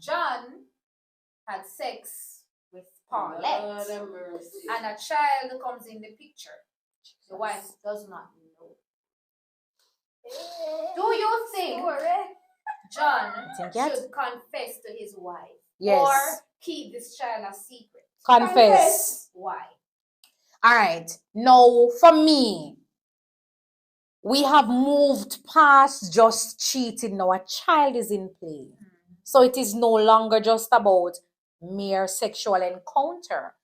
John had sex with Paulette, and a child comes in the picture. The wife does not know. Do you think John should confess to his wife? Yes. Or keep this child a secret? Confess. Why? All right. Now, for me, we have moved past just cheating. Now, a child is in play. So it is no longer just about mere sexual encounter.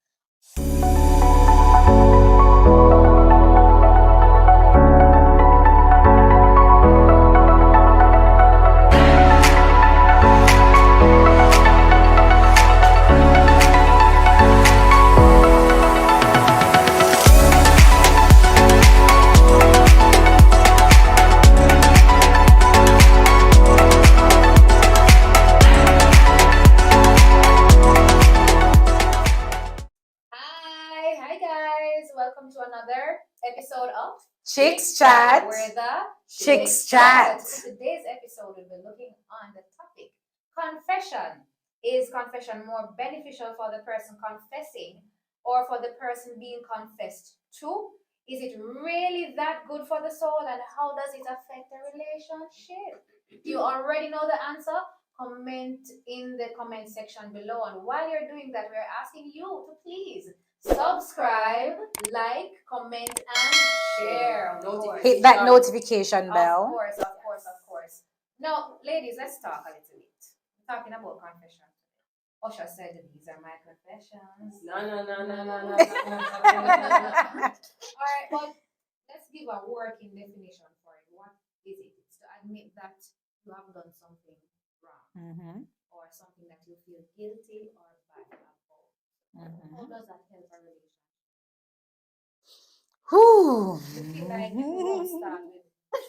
Hi guys. Welcome to another episode of Chickschat. Where the Chickschat. Today's episode we'll be looking on the topic confession. Is confession more beneficial for the person confessing or for the person being confessed to? Is it really that good for the soul, and how does it affect the relationship? You already know the answer. Comment in the comment section below. And while you're doing that, we're asking you to please subscribe, like, comment, and share. Hit that notification bell. Of course. Now, ladies, let's talk a little bit. We're talking about confession. Osha said these are my confessions. No. All right, but let's give a working definition for it. What is it? It's to admit that you have done something wrong, or something that you feel guilty or bad about. How does that help a relationship? You feel like you won't start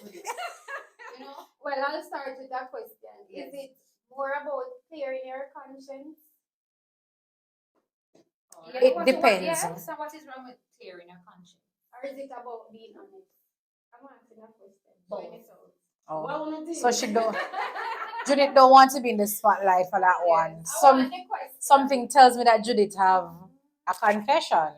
with it. Well, I'll start with that question. Yes. Is it more about clearing your conscience? It depends. Yes, so what is wrong with clearing your conscience? Or is it about being honest? I'm asking a question. Both. So she don't. Judith don't want to be in the spotlight for that one. Something tells me that Judith have a confession.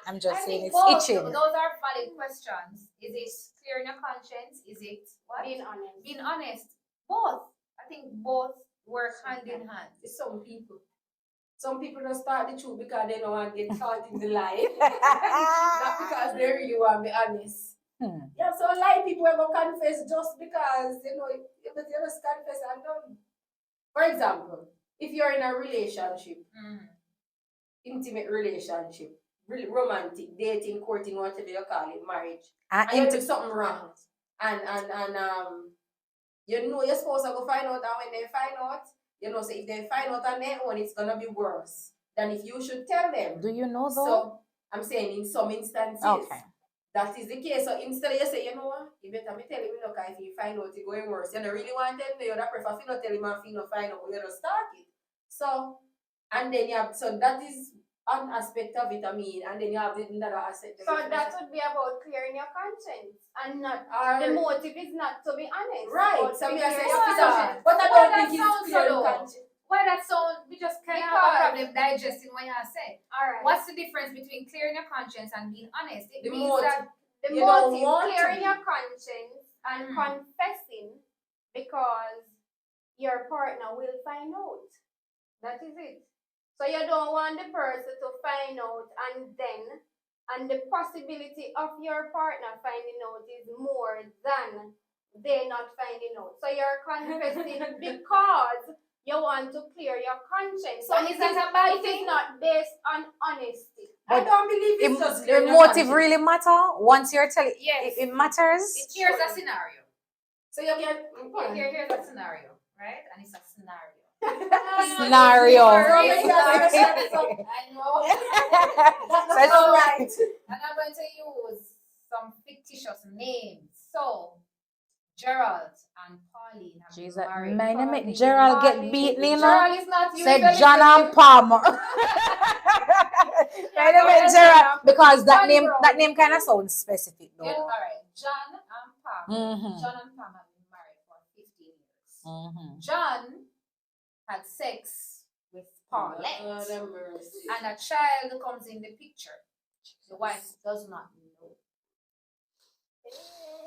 I'm just saying it's itching. Those are valid questions. Is it clearing your conscience? Is it what? Being honest. Being honest. Both. I think both work hand in hand. Some people don't start the truth because they don't want to get caught in the lie. Not because they really want to be honest. Yeah, so a lot of people will confess just because, if they just confess and done. For example, if you're in a relationship, intimate relationship, really romantic, dating, courting, whatever you call it, marriage, and you do something wrong, and you're supposed to go find out, and when they find out, so if they find out on their own, it's gonna be worse than if you should tell them. Do you know though? So I'm saying in some instances, that is the case. So instead of you say, you better me tell him, if you find out it's going worse, you don't really want to tell me, you don't prefer to tell him and you find out, you don't start it. So, and then so that is an aspect of it, and then you have another aspect of it. So that would be about clearing your conscience and not, the motive is not to be honest. Right. So we are saying, but I don't think it's clear conscience. Why that sound? We just can't have a problem digesting what you have said. All right. What's the difference between clearing your conscience and being honest? It means motive. that the motive, clearing your conscience and confessing because your partner will find out. That is it. So you don't want the person to find out, and the possibility of your partner finding out is more than they not finding out. So you're confessing because you want to clear your conscience. So is that a bad thing? It is not based on honesty. I don't believe it's just the motive really matter. Once you're telling, yes, it matters. Here's a scenario. So you get here's a scenario, right? And it's a scenario. Scenario. I know. That's all right. And I'm going to use some fictitious names. So Gerald and Pauline have Jesus, been man, I married. make Gerald get beaten, Gerald is not said John and Palmer. Gerald, because that name kind of sounds specific though. Yeah, all right. John and Palmer. John and Palmer have been married for 15 years. John had sex with Paulette, Lord have mercy. and a child comes in the picture, the wife does not know.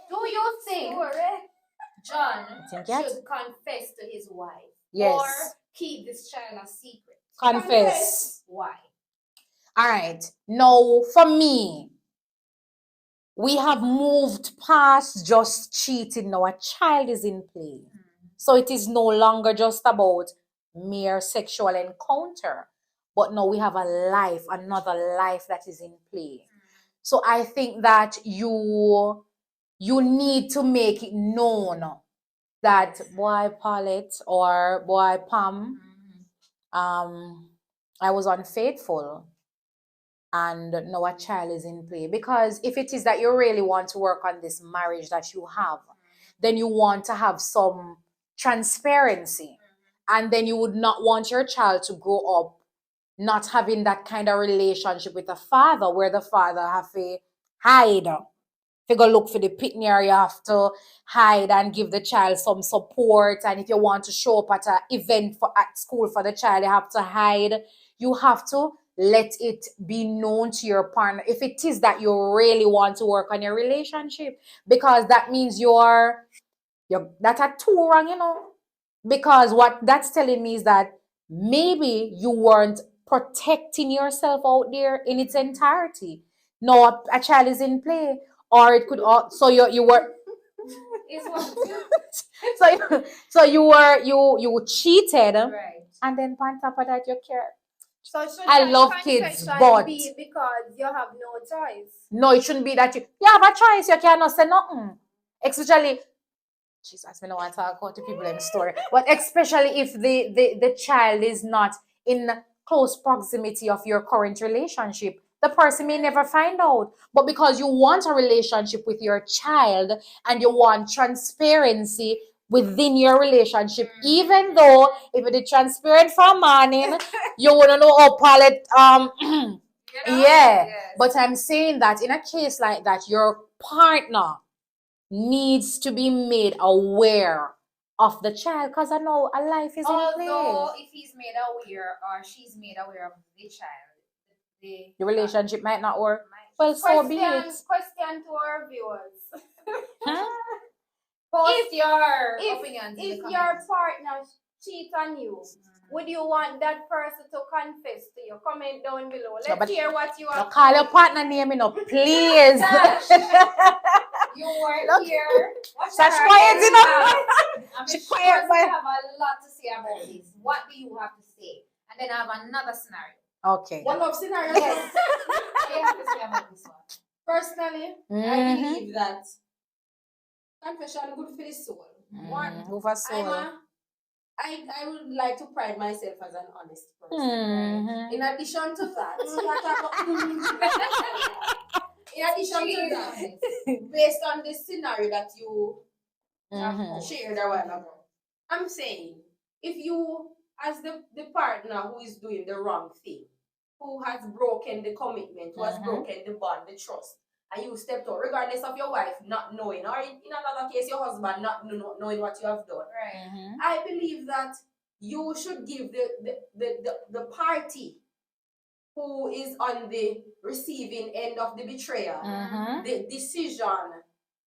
Do you think John Think yet? should confess to his wife Yes. or keep this child a secret? Confess. Why? All right. Now, for me, we have moved past just cheating. Now, a child is in play. So it is no longer just about mere sexual encounter, but now we have a life, another life that is in play. So I think that you need to make it known that boy Paulette or boy Pam, I was unfaithful and now a child is in play. Because if it is that you really want to work on this marriage that you have, then you want to have some transparency. And then you would not want your child to grow up not having that kind of relationship with the father, where the father have to hide. If you go look for the pitney, you have to hide and give the child some support. And if you want to show up at an event at school for the child, you have to hide. You have to let it be known to your partner if it is that you really want to work on your relationship, because that means you're that are too wrong, because what that's telling me is that maybe you weren't protecting yourself out there in its entirety. No, a child is in play, or it could so you were Is what? you cheated, Right. and then on top of that you care. So should I that love kids, confession but be because you have no choice? no, it shouldn't be that you have a choice. You cannot say nothing, especially. Jesus, I don't want to talk about the people in the story. But especially if the child is not in close proximity of your current relationship, the person may never find out. But because you want a relationship with your child and you want transparency within your relationship, even though if it is transparent from morning, you wouldn't know how Paulette yeah. Yes. But I'm saying that in a case like that, your partner needs to be made aware of the child, because I know a life is in Although play. if he's made aware or she's made aware of the child, the The relationship might not work. Well, so be it. Question to our viewers. Post your opinions in If the your comments. partner cheats on you, would you want that person to confess to you? Comment down below. Let's but- hear what you No, have. call your partner name, please. You were Look. here. Such quiet, I'm She sure quiet, you but- have a lot to say about this. What do you have to say? And then I have another scenario. Okay. One of scenarios. Yes. What do you have to say about this one? Personally, I Mhm. believe that confession good for the soul. One, Move a soul. I would like to pride myself as an honest person. Mhm. In addition to that, based on the scenario that you Mhm. shared a while ago, I'm saying if you, as the partner who is doing the wrong thing, who has broken the commitment, who has broken the bond, the trust, and you stepped out, regardless of your wife not knowing, or in another case, your husband not knowing what you have done, Right. I believe that you should give the party who is on the receiving end of the betrayal the decision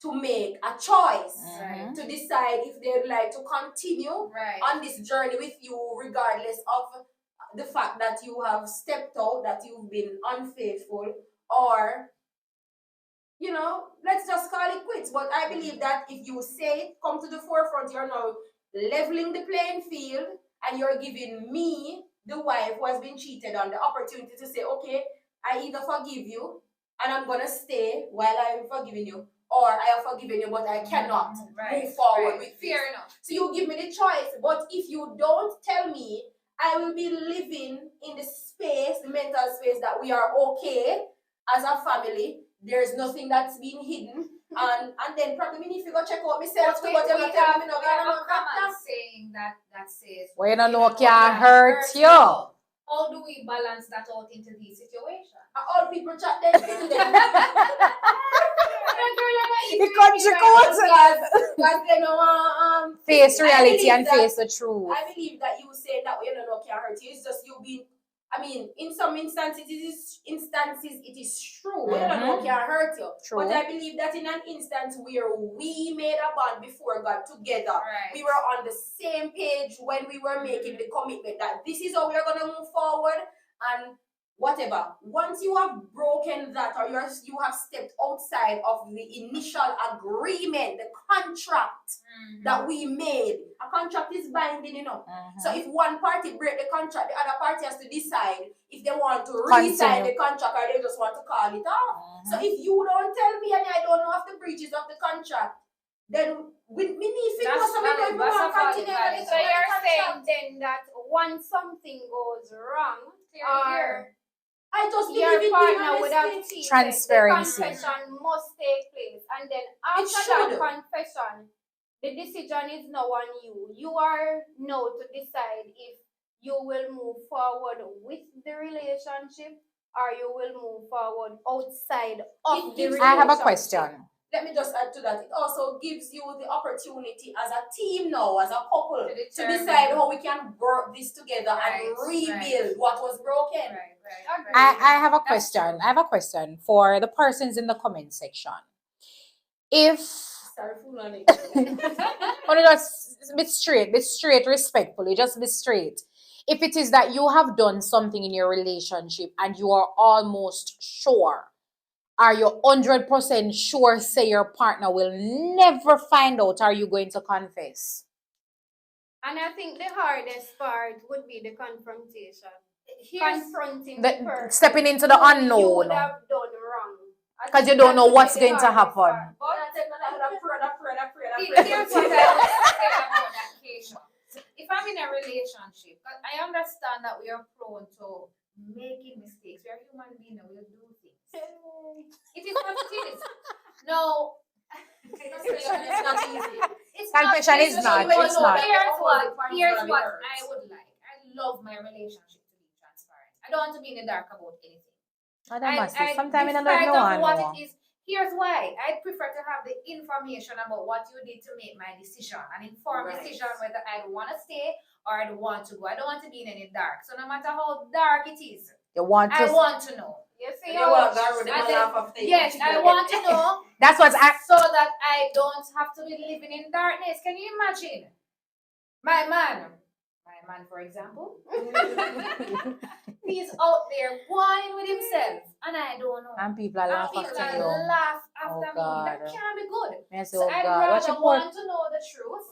to make a choice Right. to decide if they'd like to continue Right. on this journey with you, regardless of the fact that you have stepped out, that you've been unfaithful, or let's just call it quits. But I believe that if you say it, come to the forefront, you're now leveling the playing field, and you're giving me, the wife who has been cheated on, the opportunity to say, okay, I either forgive you and I'm gonna stay while I'm forgiving you, or I have forgiven you but I cannot move forward with this. Fair enough. So you give me the choice. But if you don't tell me, I will be living in the space, the mental space, that we are okay as a family. There's nothing that's been hidden. And then probably me if you go check out myself too, but you're not telling me no, we have a comment saying that says Well, you don't know what can hurt you. How do we balance that out into these situations? All people chat then. The country codes. Because they know Face reality believe and that- face the truth. I believe that you saying that you don't know can hurt you. It's just you being. I mean, in some instances, it is true. You don't know can hurt you. True. But I believe that in an instance where we made a bond before God together, Right. we were on the same page when we were making the commitment that this is how we are going to move forward and whatever. Once you have broken that or you have stepped outside of the initial agreement, the contract that we made, a contract is binding, you know. So if one party break the contract, the other party has to decide if they want to re-sign the contract or they just want to call it off. So if you don't tell me and I don't know of the breaches of the contract, then we need to know something if we want to continue. So you're saying then that once something goes wrong, or I just your believe in partner would have honesty. cheated, Transparency. the confession must take place, and then after should. that confession, the decision is now on you. You are now to decide if you will move forward with the relationship or you will move forward outside of the relationship. I have a question. Let me just add to that. It also gives you the opportunity as a team now, as a couple, to decide how we can work this together and rebuild what was broken. I have a question. I have a question for the persons in the comment section. If Sorry, fool on it. only just be straight, respectfully, just be straight. If it is that you have done something in your relationship and you are almost sure, are you 100% sure, say your partner will never find out, are you going to confess? And I think the hardest part would be the confrontation. Confronting the person. Stepping into the who you unknown. would have done wrong. Because you don't know what's going to happen. Here's what I would say about that case. If I'm in a relationship, 'cause I understand that we are prone to making mistakes. We are human beings, we'll do things. It is what it is. No. It's not easy. Confession is not. It's not. Here's what I would like. I love my relationship to be transparent. I don't want to be in the dark about anything. Sometimes I don't despite know. of what it is, here's why. I prefer to have the information about what you did to make my decision, an informed decision whether I'd want to stay or I'd want to go. I don't want to be in any dark. So no matter how dark it is, I want to know. You see, yes, I want to know. That's what so that I don't have to be living in darkness. Can you imagine? My man, for example, he's out there whining with himself, and I don't know. And people are laughing after you. Laugh after me. God. That can't be good. Yes, So I'd rather want to know the truth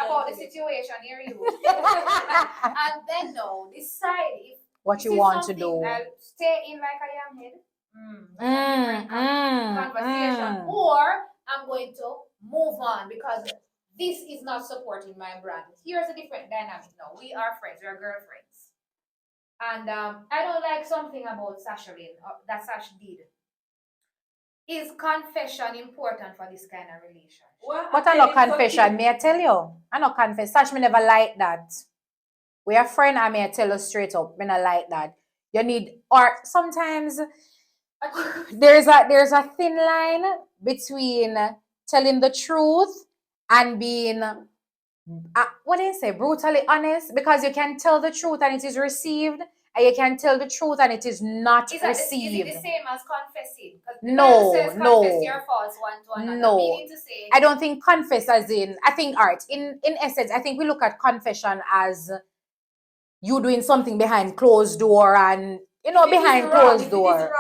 about the situation here, and then decide if what you want to do. I'll stay in like I am here. Conversation, or I'm going to move on because this is not supporting my brand. Here's a different dynamic now. We are friends, we are girlfriends. And I don't like something about Sasha that Sasha did. Is confession important for this kind of relationship? But I no confession, may I tell you? I no confess. Sasha, me never like that. We are friends, I may tell you straight up, me not like that. You need, or sometimes there's a thin line between telling the truth and being what do you say, brutally honest, because you can tell the truth and it is received, and you can tell the truth and it is not received. Is it the same as confessing? No. Confess your faults one to another. No. Meaning to say, I don't think confess as in, I think art, in essence, I think we look at confession as you doing something behind closed door and, behind closed door.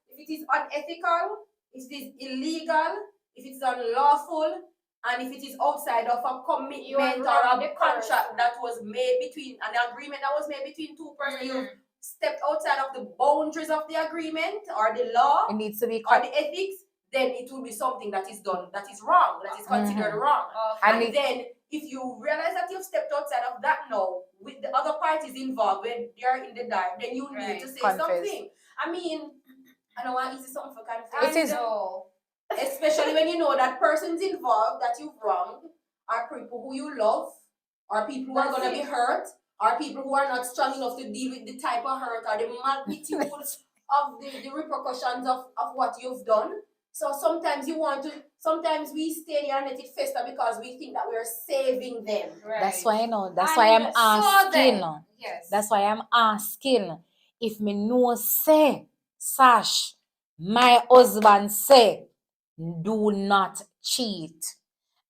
If it is unethical, if it is illegal, if it's unlawful, and if it is outside of a commitment or a contract that was made between, an agreement that was made between two persons, you stepped outside of the boundaries of the agreement or the law, it needs to be or the ethics, then it will be something that is done, that is wrong, that is considered wrong. And then if you realize that you've stepped outside of that now, with the other parties involved, when they're in the dark, then you need to say something. I mean, I don't want to say something for confess. It is. Especially when you know that persons involved that you've wronged are people who you love, or people who are going to be hurt, or people who are not strong enough to deal with the type of hurt or the magnitude of the repercussions of what you've done. So sometimes sometimes we stay there and let it fester because we think that we're saving them. Right. That's why that's And why I'm so asking. then, yes. That's why I'm asking. If me know say, Sash, my husband say, do not cheat.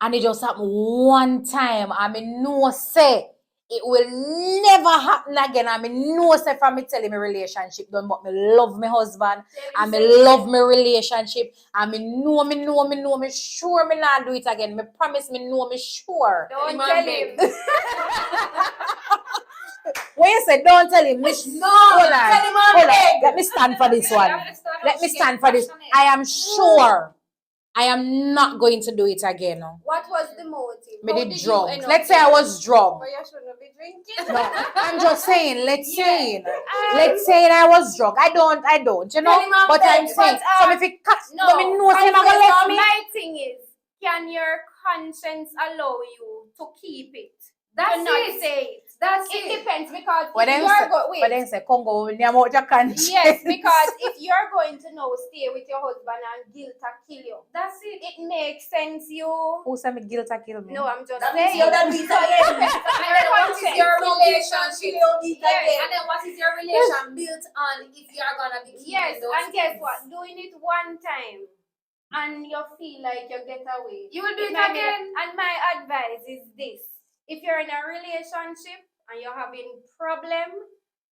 And it just happened one time. I mean, no say it will never happen again. I mean, no say from me telling me relationship done, but me love my husband. And me love my relationship. And me sure me not do it again. Me promise me know, me sure. Don't tell him. When you say don't tell him, hold on, tell him hold on. beg. Let me stand for this one. Let me stand for this. I am sure I am not going to do it again. What was the motive? Me How did did you drunk. end up Let's say I there? was drunk. But you shouldn't be drinking. No, I'm just saying. Let's say I was drunk. I don't. You know. Tell him I'm But I'm beg. saying. But, So if it cuts, no, let me know. Say not gonna left me. My thing is, can your conscience allow you to keep it? That's to not it. say it? That's It it. depends because But if then you're but then say Congo when you're out your conscience. yes, because if you're going to now stay with your husband and guilt a kill you, That's it. it makes sense. You Who said me guilt or kill me? no, I'm just That means saying. you're done with it again. And then what is your relationship? Yes. Yes. And then what is your relation built on if you're gonna be keeping Yes, those and guess things? what? Doing it one time and you feel like you get away. You will do it might be again. And my advice is this: if you're in a relationship and you're having problem,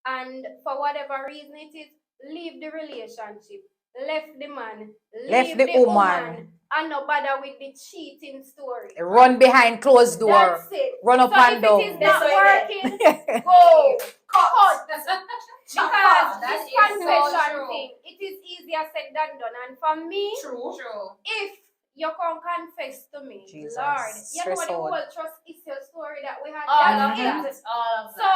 and for whatever reason it is, leave the relationship, left the man, Left leave the woman. and no bother with the cheating story. Run behind closed door. That's it. Run up So and if down. it is not That's working, right. go. Cut. Because That this is so confession true. thing, it is easier said than done. And for me, True. if you can confess to me, Jesus, Lord, you know stress the out. whole trust issue story that we had. All that's of that. it. All of So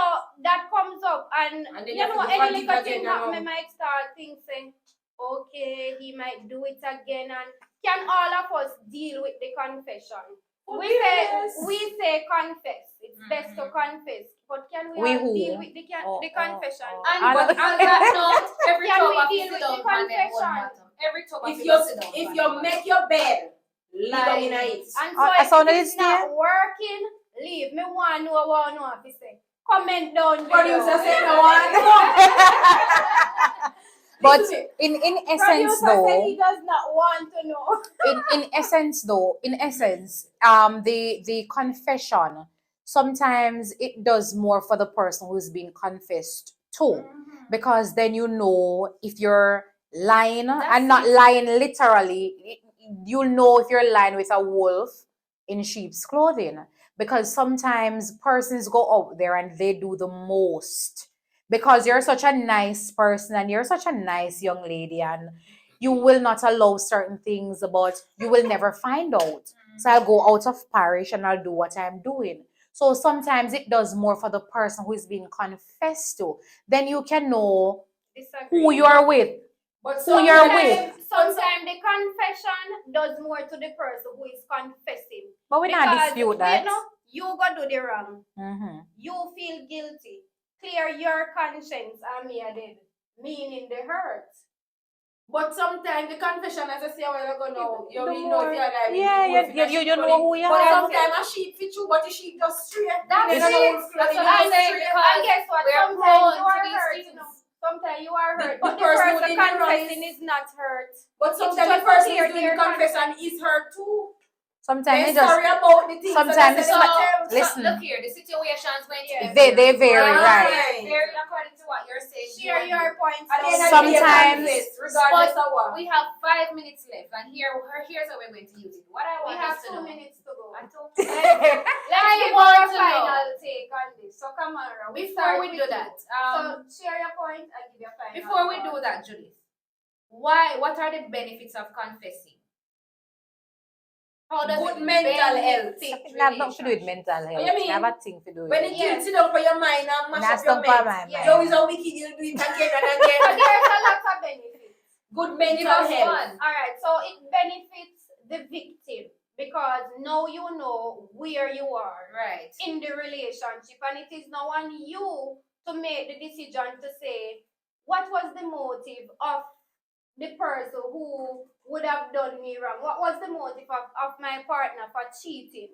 that comes up, and And then you you have know, to any forgive little again, thing you happen, know. I might start thinking, okay, he might do it again. And can all of us deal with the confession? Forgiveness. We say confess. It's best to confess. But can we We all who? deal with the confession? And I but know. on that note, every Can we top deal sit with down the on them one confession? bottom. Every top If sit you down on if them you bottom. make your bed, lie in it. And so I saw if that it's it's not there. working, leave. Me want to know what I know if say. Comment down below. Producer say no one. But Listen, in essence Producer said though, he does not want to know. in essence, the confession sometimes it does more for the person who's being confessed to, because then you know if you're lying and not lying literally. You'll know if you're lying with a wolf in sheep's clothing, because sometimes persons go out there and they do the most because you're such a nice person and you're such a nice young lady, and you will not allow certain things, but you will never find out. So I'll go out of parish and I'll do what I'm doing. So sometimes it does more for the person who is being confessed to. Then you can know who you are with. but Who you're with. Sometimes the confession does more to the person who is confessing. But we not dispute that. You go do the wrong. Mhm. You feel guilty. Clear your conscience, meaning the hurt. But sometimes the confession, as I say a while ago now, you The will know if more- you're alive. Yeah, you know who you But are. sometimes a sheep fit you, but the sheep just straight. That's You don't know it. who's That's flooding, what I'm you saying, straight. because And guess what? we're Sometimes prone you are to these hurt. things. Sometimes you are hurt. The But the person person who did the wrong confessing is- is not hurt. But It's sometimes just the person clear who's doing the their confession is hurt too. Sometimes They're they just sorry about the things. sometimes so it's they not- say, "Tell." listen. Look here, the situations when they vary, right? Very according to what you're saying. Share your points. At the end of the day, Sometimes- confess, regardless of what. We have 5 minutes left, and here's how we're going to use it. What I We want have us to 2 know. minutes to go. And 2 Let's I give want our to final take on this. So come on, Ra. Before we do that, so share your point and give your final. before we do that, Judith, what are the benefits of confessing? How does Good it mental benefit health. It have nothing to do with mental health. What you mean? It have a thing to do with When the it. guilt sit down for your mind and mash That's up your not for mind, my Yes. you mind. is a wicked, you'll do it again and So again. there's a lot of benefits. Good Give mental us health. one. All right. So it benefits the victim because now you know where you are Right. in the relationship, and it is now on you to make the decision to say what was the motive of the person who would have done me wrong. What was the motive of my partner for cheating?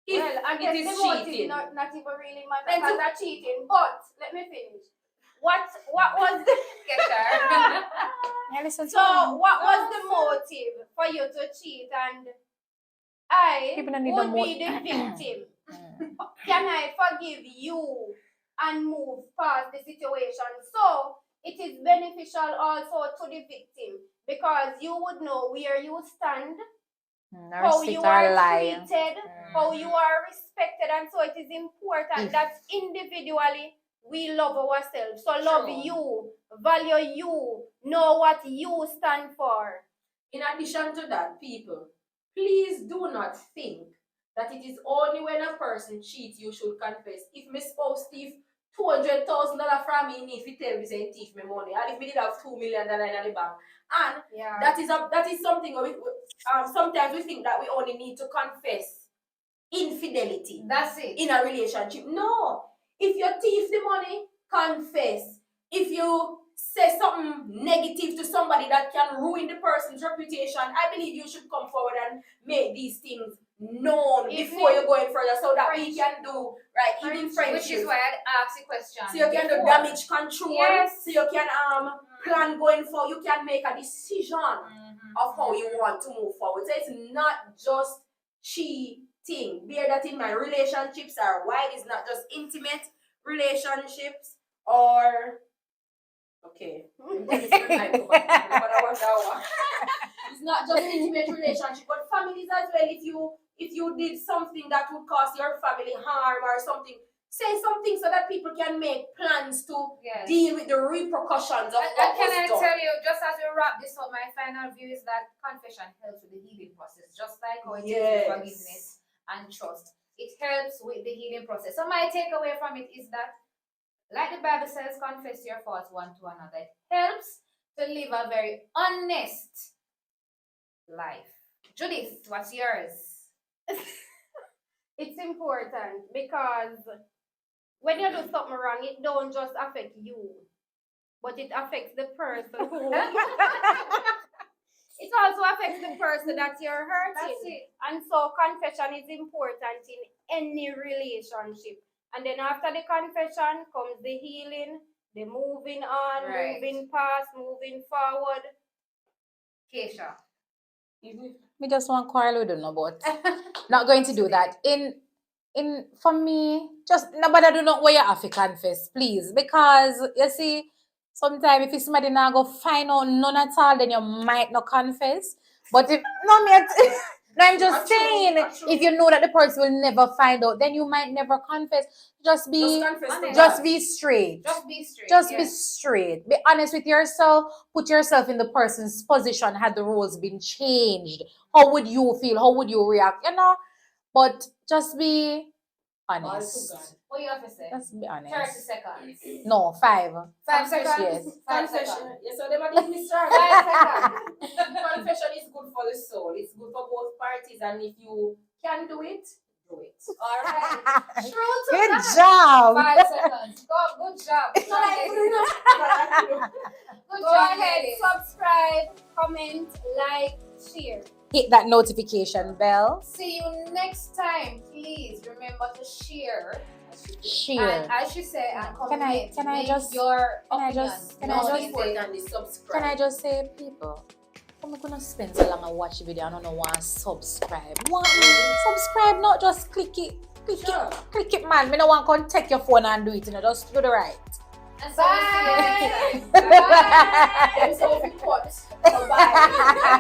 If Well, I it guess is the motive cheating. not even really matter Then because they're cheating. But let me finish. What was the Kesha. Yeah, listen to so me. what was the motive for you to cheat? And I People don't need would no be the victim. Can I forgive you and move past the situation? So it is beneficial also to the victim because you would know where you stand, how you are treated, how you are respected, and so it is important that individually we love ourselves. So love True. you, value you, know what you stand for. In addition to that, people, please do not think that it is only when a person cheats you should confess. If my spouse thief $200,000 from me, if he tell me say he thief me money, and if we did have $2 million in the bank, and that is something where sometimes we think that we only need to confess infidelity. That's it. In a relationship. No. If you thief the money, confess. If you say something negative to somebody that can ruin the person's reputation, I believe you should come forward and make these things known before you go in further so that we can do even friendships. Which is why I'd ask the question. So you can do damage control. Yes. So you can plan going forward. You can make a decision of how you want to move forward. So it's not just cheating. Bear that in mind. Relationships are wide. It's not just intimate relationships or it's not just intimate relationship, but families as well. If you did something that would cause your family harm or something, say something so that people can make plans to deal with the repercussions of what can was I done. tell you, just as we wrap this up, my final view is that confession helps with the healing process, just like how it is with forgiveness and trust. It helps with the healing process. So my takeaway from it is that, like the Bible says, confess your faults one to another. It helps to live a very honest life. Judith, what's yours? It's important because when you do something wrong, it don't just affect you, but it affects the person who it also affects the person that you're hurting. That's it. And so confession is important in any relationship. And then after the confession comes the healing, the moving on, moving past, moving forward. Keisha. Me just want quarrel with them, but not going to do that. In for me, just nobody do not where you have to confess, please. Because you see, sometimes if it's somebody not go find out none at all, then you might not confess. But if no me no, I'm just saying, if you know that the person will never find out, then you might never confess. Just be straight. Just be straight. Just be straight. Be honest with yourself. Put yourself in the person's position had the roles been changed. How would you feel? How would you react? You know? But just be honest. What you have to say? Just be honest. 30 seconds. No, 5. 5 seconds? Yes. 5 Confession. seconds. Yes, so them are the Mr. 5 seconds. Confession is good for the soul. It's good for both parties, and if you can do it, do it. All right. True to Good that. job. 5 seconds. Good job. It's not like good enough. Good Go job, ahead, ladies. subscribe, comment, like, share. Hit that notification bell. See you next time. Please remember to share. Share. And as she said, and comment. Can I Make just- your can I opinions. just- can known I just- in the- Importantly, subscribe. Can I just say, people, I'm not gonna spend so long and watch the video and I don't want to subscribe. Subscribe, not just click it. Click it, man. Me no want to take your phone and do it, you know, just do the right. And so we'll see you next time. Bye. Them so we cut. Bye.